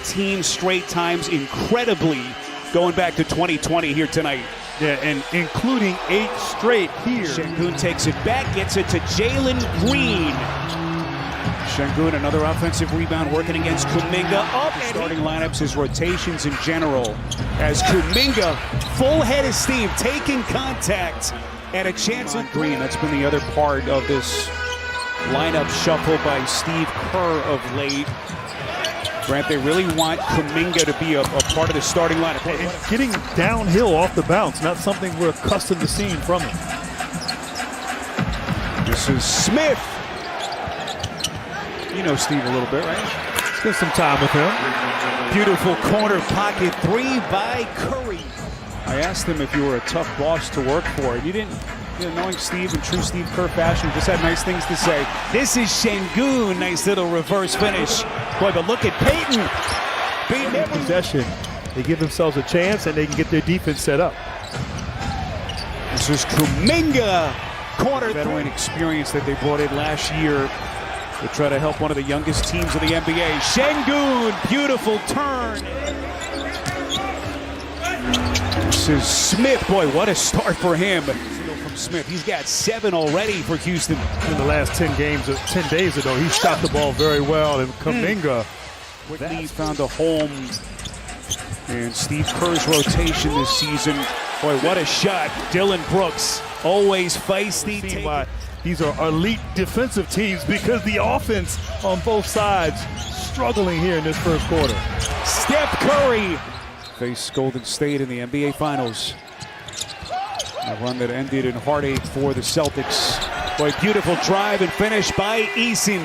15 straight times, incredibly, going back to 2020 here tonight. Yeah, and including 8 straight here. Şengün takes it back, gets it to Jalen Green. Şengün, another offensive rebound, working against Kuminga. Up starting lineups, his rotations in general. As Kuminga, full head of steam, taking contact, and a chance on Green. That's been the other part of this lineup shuffle by Steve Kerr of late. Grant, they really want Kuminga to be a part of the starting lineup. And getting downhill off the bounce, not something we're accustomed to seeing from him. This is Smith. You know Steve a little bit, right? Spend some time with him. Beautiful corner pocket three by Curry. I asked him if you were a tough boss to work for, and you didn't. Knowing Steve in true Steve Kerr fashion, just had nice things to say. This is Şengün, nice little reverse finish. Boy, but look at Payton. In possession, they give themselves a chance and they can get their defense set up. This is Kuminga, corner veteran experience that they brought in last year to try to help one of the youngest teams of the NBA. Şengün, beautiful turn. This is Smith. Boy, what a start for him. Smith, he's got 7 already for Houston. In the last 10 days ago, he shot the ball very well, and Kuminga Whitney found a home in Steve Kerr's rotation this season. Boy, what a shot. Dylan Brooks, always feisty. These are elite defensive teams because the offense on both sides struggling here in this first quarter. Steph Curry faced Golden State in the NBA Finals. A run that ended in heartache for the Celtics. Boy, beautiful drive and finish by Eason.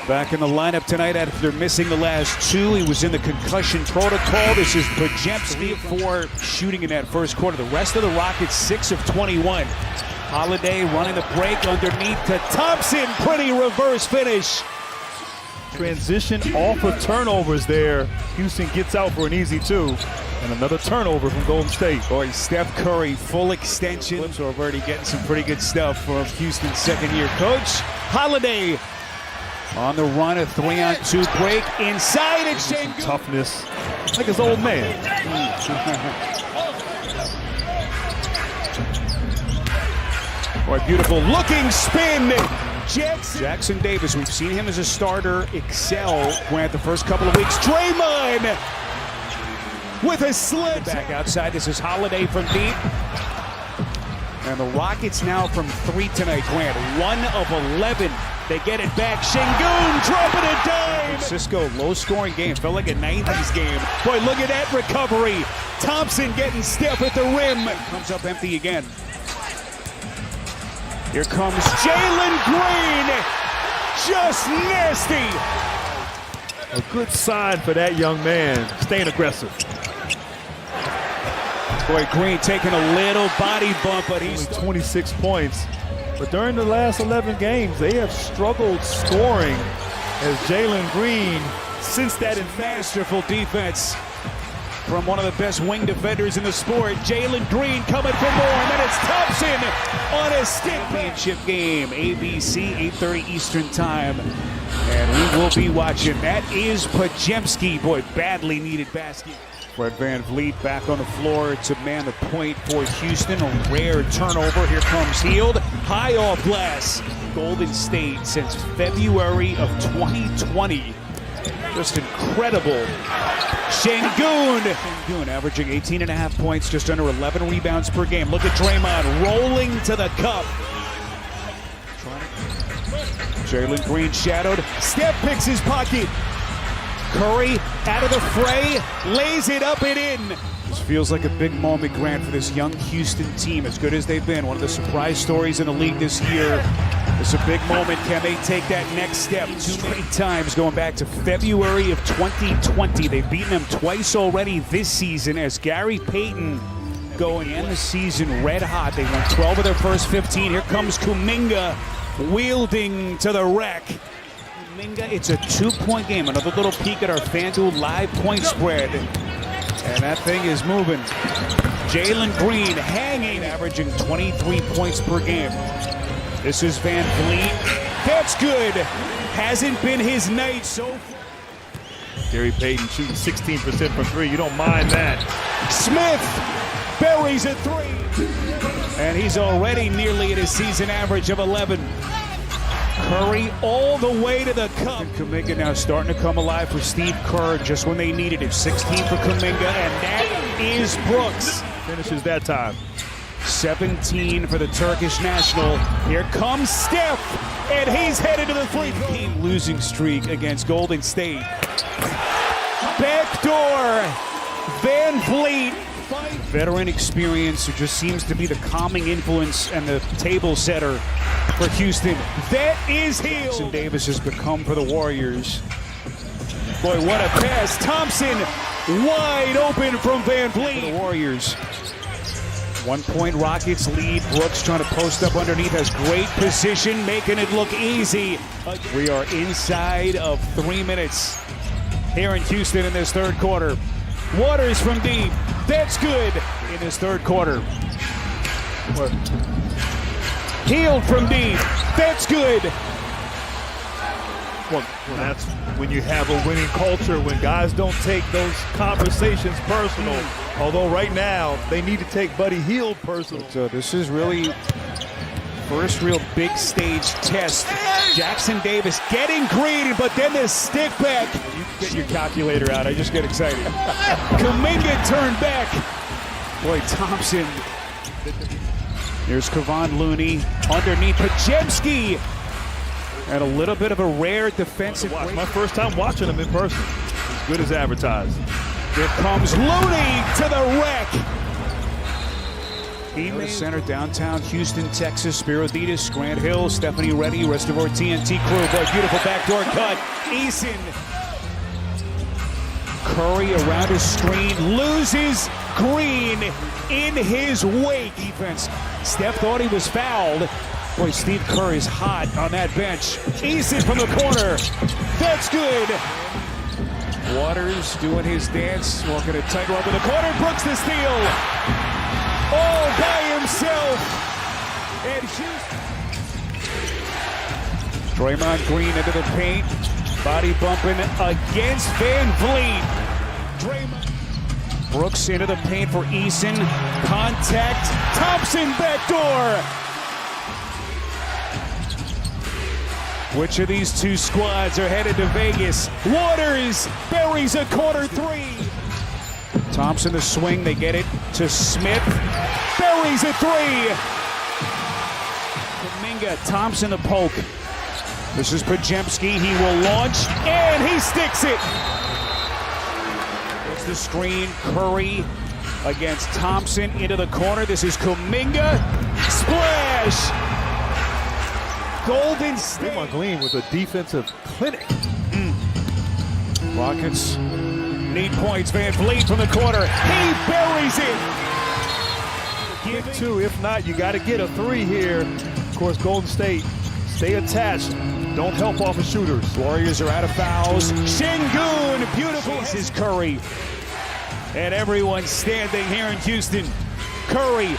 Back in the lineup tonight after missing the last 2. He was in the concussion protocol. This is Podziemski for shooting in that first quarter. The rest of the Rockets, 6 of 21. Holiday running the break underneath to Thompson. Pretty reverse finish. Transition off of turnovers there. Houston gets out for an easy 2. And another turnover from Golden State. Boy, Steph Curry, full extension. We're already getting some pretty good stuff from Houston's second-year coach. Holiday on the run, a 3-on-2 break. Inside at Şengün. Toughness, like his old man. Boy, beautiful looking spin. Jackson Davis, we've seen him as a starter excel. Grant the first couple of weeks. Draymond with a slit. Back outside, this is Holiday from deep. And the Rockets now from 3 tonight, Grant. 1 of 11. They get it back. Şengün dropping a dime. Cisco, low-scoring game. Felt like a 90s game. Boy, look at that recovery. Thompson getting stiff at the rim. Comes up empty again. Here comes Jalen Green. Just nasty. A good sign for that young man. Staying aggressive. Boy, Green taking a little body bump, but he's 26 points. But during the last 11 games, they have struggled scoring as Jalen Green, since that masterful defense from one of the best wing defenders in the sport. Jalen Green coming for more, and then it's Thompson on a stick. Championship game, ABC, 8:30 Eastern time. And we will be watching. That is Podziemski. Boy, badly needed basket. Fred VanVleet back on the floor to man the point for Houston. A rare turnover. Here comes Hield. High off glass. Golden State since February of 2020. Just incredible. Şengün averaging 18.5 points, just under 11 rebounds per game. Look at Draymond rolling to the cup. Jalen Green shadowed. Steph picks his pocket. Curry out of the fray, lays it up and in. This feels like a big moment, Grant, for this young Houston team, as good as they've been. One of the surprise stories in the league this year. It's a big moment. Can they take that next step? 2 straight times going back to February of 2020. They've beaten them twice already this season as Gary Payton going in the season red hot. They won 12 of their first 15. Here comes Kuminga wielding to the rack. Kuminga, it's a 2-point game. Another little peek at our FanDuel live point spread. And that thing is moving. Jalen Green hanging, averaging 23 points per game. This is VanVleet. That's good. Hasn't been his night so far. Gary Payton shooting 16% from three. You don't mind that. Smith buries a three. And he's already nearly at his season average of 11. Curry all the way to the cup. Kuminga now starting to come alive for Steve Kerr just when they needed it. 16 for Kuminga, and that is Brooks. Finishes that time. 17 for the Turkish national. Here comes Steph, and he's headed to the three-point losing streak against Golden State. Backdoor Van Vliet. Veteran experience, who just seems to be the calming influence and the table setter for Houston. That is Hill. Jackson Davis has become for the Warriors. Boy, what a pass. Thompson wide open from Van Vliet. For the Warriors. 1 point Rockets lead. Brooks trying to post up underneath, has great position, making it look easy. We are inside of 3 minutes here in Houston in this third quarter. Waters from deep. That's good. In this third quarter. Healed from deep. That's good. Well, that's when you have a winning culture, when guys don't take those conversations personal. Although right now, they need to take Buddy Hield personal. So this is really first real big stage test. Jackson Davis getting green, but then the stick back. You get your calculator out. I just get excited. Kuminga turned back. Boy, Thompson. Here's Kevon Looney underneath Pajemski. And a little bit of a rare defensive break. My first time watching him in person. As good as advertised. Here comes Looney to the rack. He made center downtown Houston, Texas. Spiroditas, Grant Hill, Stephanie Reddy, rest of our TNT crew. Boy, beautiful backdoor cut. Eason. Curry around his screen, loses Green in his wake. Defense. Steph thought he was fouled. Boy, Steve Kerr is hot on that bench. Eason from the corner. That's good. Waters doing his dance, walking a tightrope In the corner, Brooks the steal. All by himself. And Houston. Draymond Green into the paint. Body bumping against Van Vliet. Draymond. Brooks into the paint for Eason. Contact. Thompson backdoor. Which of these two squads are headed to Vegas? Waters buries a corner three. Thompson the swing, they get it to Smith. Buries a three. Kuminga, Thompson the poke. This is Pajemski, he will launch, And he sticks it. it's the screen, Curry against Thompson into the corner. This is Kuminga, Splash. Golden State. Draymond Green with a defensive clinic. Rockets. Need points. Van Vliet from the corner. He buries it. Get two. If not, you got to get a three here. Of course, Golden State, stay attached. Don't help off of shooters. Warriors are out of fouls. Şengün, beautiful. This is Curry. And everyone standing here in Houston. Curry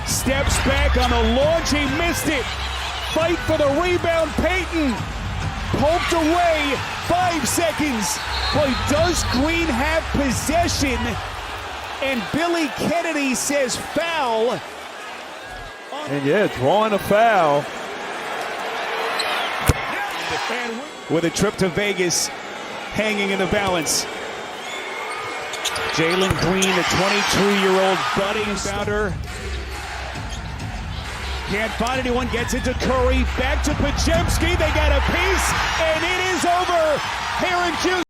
steps back on the launch. He missed it. Fight for the rebound. Payton poked away. 5 seconds. Boy, does Green have possession? And Billy Kennedy says foul. And yeah, drawing a foul. And with a trip to Vegas hanging in the balance. Jalen Green, the 22-year-old budding founder. Can't find anyone, gets it to Curry, back to Pajemski, they got a piece, and it is over here in Houston.